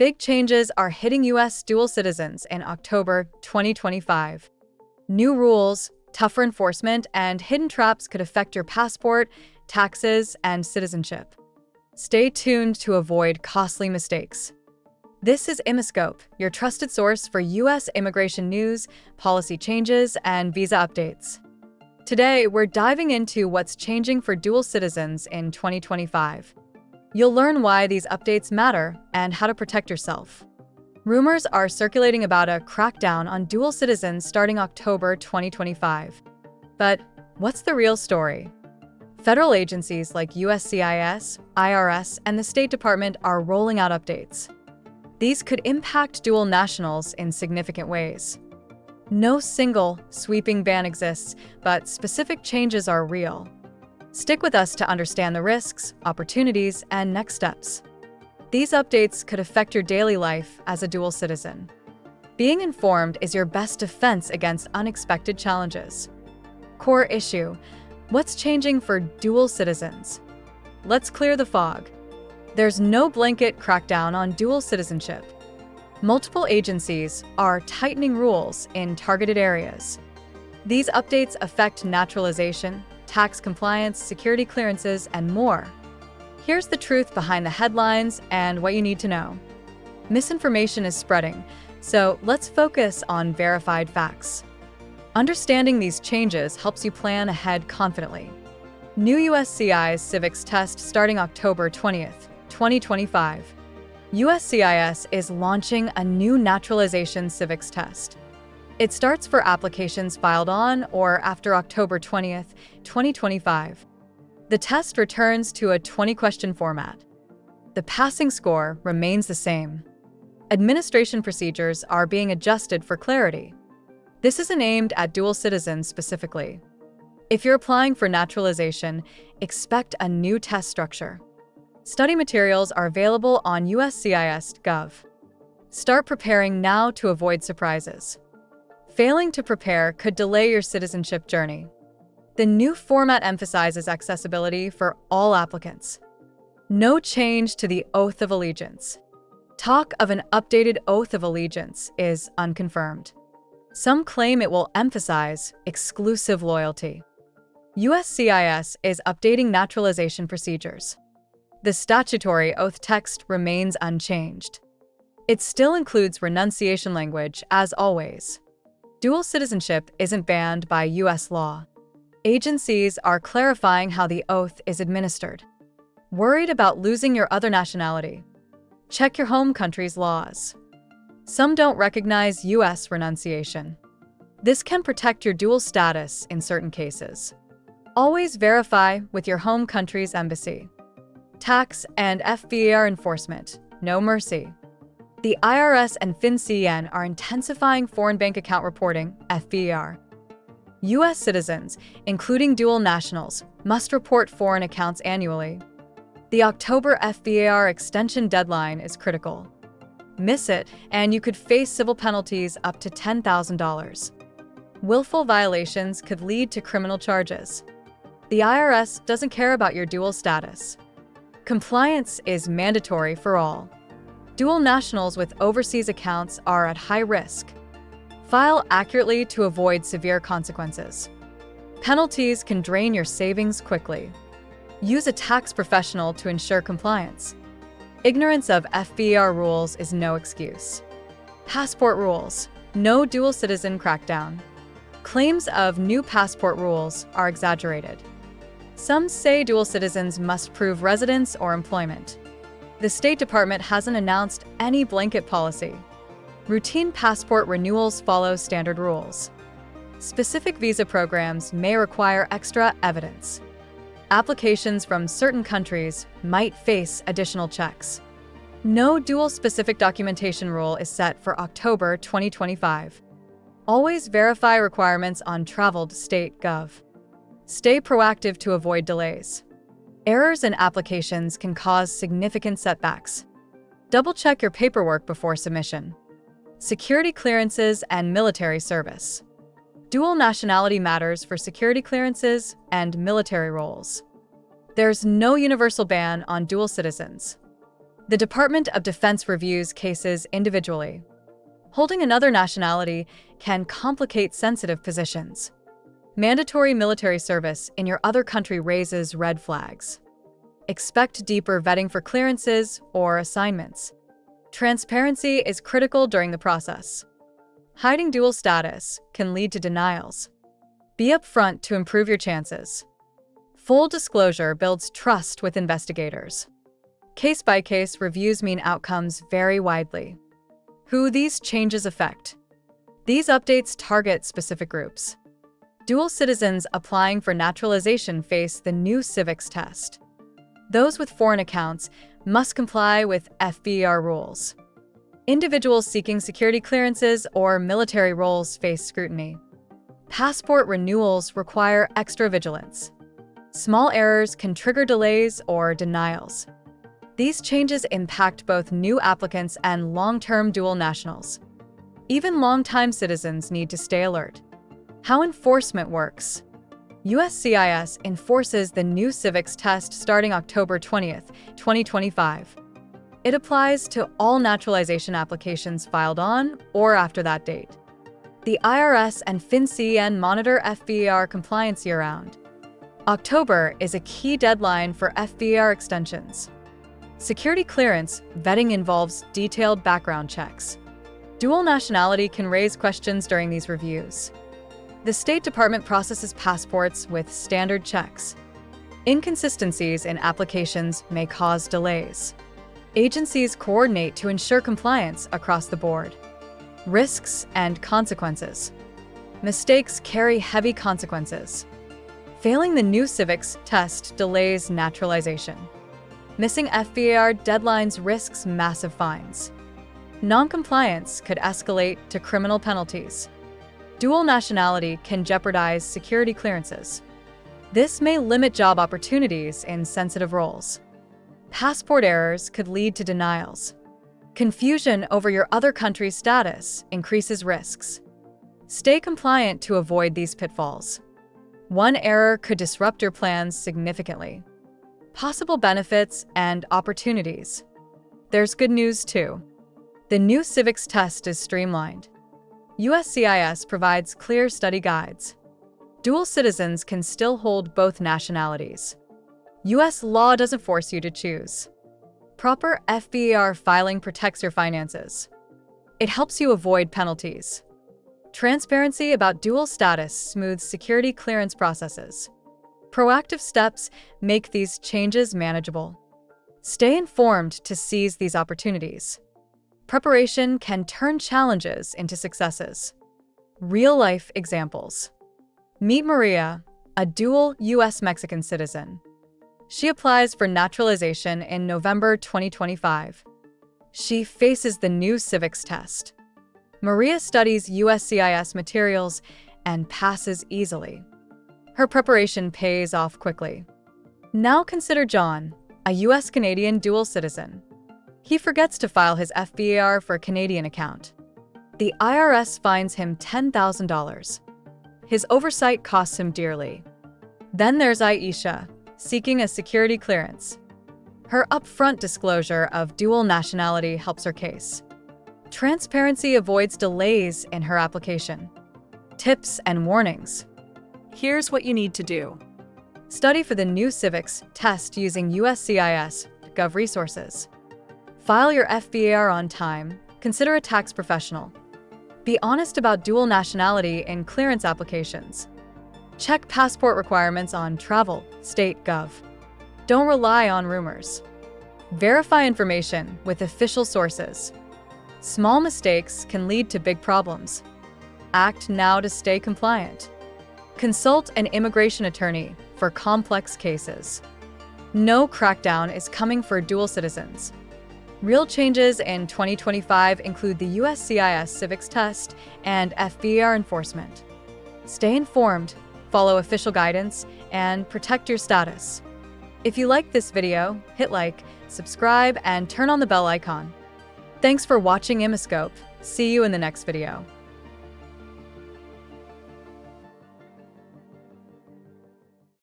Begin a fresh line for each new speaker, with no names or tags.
Big changes are hitting U.S. dual citizens in October 2025. New rules, tougher enforcement, and hidden traps could affect your passport, taxes, and citizenship. Stay tuned to avoid costly mistakes. This is Immiscope, your trusted source for U.S. immigration news, policy changes, and visa updates. Today, we're diving into what's changing for dual citizens in 2025. You'll learn why these updates matter and how to protect yourself. Rumors are circulating about a crackdown on dual citizens starting October 2025. But what's the real story? Federal agencies like USCIS, IRS, and the State Department are rolling out updates. These could impact dual nationals in significant ways. No single, sweeping ban exists, but specific changes are real. Stick with us to understand the risks, opportunities, and next steps. These updates could affect your daily life as a dual citizen. Being informed is your best defense against unexpected challenges. Core issue: what's changing for dual citizens? Let's clear the fog. There's no blanket crackdown on dual citizenship. Multiple agencies are tightening rules in targeted areas. These updates affect naturalization, tax compliance, security clearances, and more. Here's the truth behind the headlines and what you need to know. Misinformation is spreading, so let's focus on verified facts. Understanding these changes helps you plan ahead confidently. New USCIS Civics test starting October 20th, 2025. USCIS is launching a new naturalization civics test. It starts for applications filed on or after October 20th, 2025. The test returns to a 20-question format. The passing score remains the same. Administration procedures are being adjusted for clarity. This isn't aimed at dual citizens specifically. If you're applying for naturalization, expect a new test structure. Study materials are available on USCIS.gov. Start preparing now to avoid surprises. Failing to prepare could delay your citizenship journey. The new format emphasizes accessibility for all applicants. No change to the Oath of Allegiance. Talk of an updated Oath of Allegiance is unconfirmed. Some claim it will emphasize exclusive loyalty. USCIS is updating naturalization procedures. The statutory oath text remains unchanged. It still includes renunciation language, as always. Dual citizenship isn't banned by U.S. law. Agencies are clarifying how the oath is administered. Worried about losing your other nationality? Check your home country's laws. Some don't recognize U.S. renunciation. This can protect your dual status in certain cases. Always verify with your home country's embassy. Tax and FBAR enforcement, no mercy. The IRS and FinCEN are intensifying foreign bank account reporting, FBAR. U.S. citizens, including dual nationals, must report foreign accounts annually. The October FBAR extension deadline is critical. Miss it, and you could face civil penalties up to $10,000. Willful violations could lead to criminal charges. The IRS doesn't care about your dual status. Compliance is mandatory for all. Dual nationals with overseas accounts are at high risk. File accurately to avoid severe consequences. Penalties can drain your savings quickly. Use a tax professional to ensure compliance. Ignorance of FBAR rules is no excuse. Passport rules. No dual citizen crackdown. Claims of new passport rules are exaggerated. Some say dual citizens must prove residence or employment. The State Department hasn't announced any blanket policy. Routine passport renewals follow standard rules. Specific visa programs may require extra evidence. Applications from certain countries might face additional checks. No dual-specific documentation rule is set for October 2025. Always verify requirements on Travel.State.gov. Stay proactive to avoid delays. Errors in applications can cause significant setbacks. Double-check your paperwork before submission. Security clearances and military service. Dual nationality matters for security clearances and military roles. There's no universal ban on dual citizens. The Department of Defense reviews cases individually. Holding another nationality can complicate sensitive positions. Mandatory military service in your other country raises red flags. Expect deeper vetting for clearances or assignments. Transparency is critical during the process. Hiding dual status can lead to denials. Be upfront to improve your chances. Full disclosure builds trust with investigators. Case-by-case reviews mean outcomes vary widely. Who these changes affect? These updates target specific groups. Dual citizens applying for naturalization face the new Civics test. Those with foreign accounts must comply with FBAR rules. Individuals seeking security clearances or military roles face scrutiny. Passport renewals require extra vigilance. Small errors can trigger delays or denials. These changes impact both new applicants and long-term dual nationals. Even long-time citizens need to stay alert. How enforcement works. USCIS enforces the new Civics test starting October 20th, 2025. It applies to all naturalization applications filed on or after that date. The IRS and FinCEN monitor FBAR compliance year-round. October is a key deadline for FBAR extensions. Security clearance vetting involves detailed background checks. Dual nationality can raise questions during these reviews. The State Department processes passports with standard checks. Inconsistencies in applications may cause delays. Agencies coordinate to ensure compliance across the board. Risks and consequences. Mistakes carry heavy consequences. Failing the new Civics test delays naturalization. Missing FBAR deadlines risks massive fines. Non-compliance could escalate to criminal penalties. Dual nationality can jeopardize security clearances. This may limit job opportunities in sensitive roles. Passport errors could lead to denials. Confusion over your other country's status increases risks. Stay compliant to avoid these pitfalls. One error could disrupt your plans significantly. Possible benefits and opportunities. There's good news too. The new Civics test is streamlined. USCIS provides clear study guides. Dual citizens can still hold both nationalities. U.S. law doesn't force you to choose. Proper FBAR filing protects your finances. It helps you avoid penalties. Transparency about dual status smooths security clearance processes. Proactive steps make these changes manageable. Stay informed to seize these opportunities. Preparation can turn challenges into successes. Real-life examples. Meet Maria, a dual U.S.-Mexican citizen. She applies for naturalization in November 2025. She faces the new Civics test. Maria studies USCIS materials and passes easily. Her preparation pays off quickly. Now consider John, a U.S.-Canadian dual citizen. He forgets to file his FBAR for a Canadian account. The IRS fines him $10,000. His oversight costs him dearly. Then there's Aisha, seeking a security clearance. Her upfront disclosure of dual nationality helps her case. Transparency avoids delays in her application. Tips and warnings. Here's what you need to do. Study for the new Civics test using USCIS.gov resources. File your FBAR on time. Consider a tax professional. Be honest about dual nationality in clearance applications. Check passport requirements on Travel.State.gov. Don't rely on rumors. Verify information with official sources. Small mistakes can lead to big problems. Act now to stay compliant. Consult an immigration attorney for complex cases. No crackdown is coming for dual citizens. Real changes in 2025 include the USCIS Civics test and FBAR enforcement. Stay informed, follow official guidance, and protect your status. If you like this video, hit like, subscribe, and turn on the bell icon. Thanks for watching Immiscope. See you in the next video.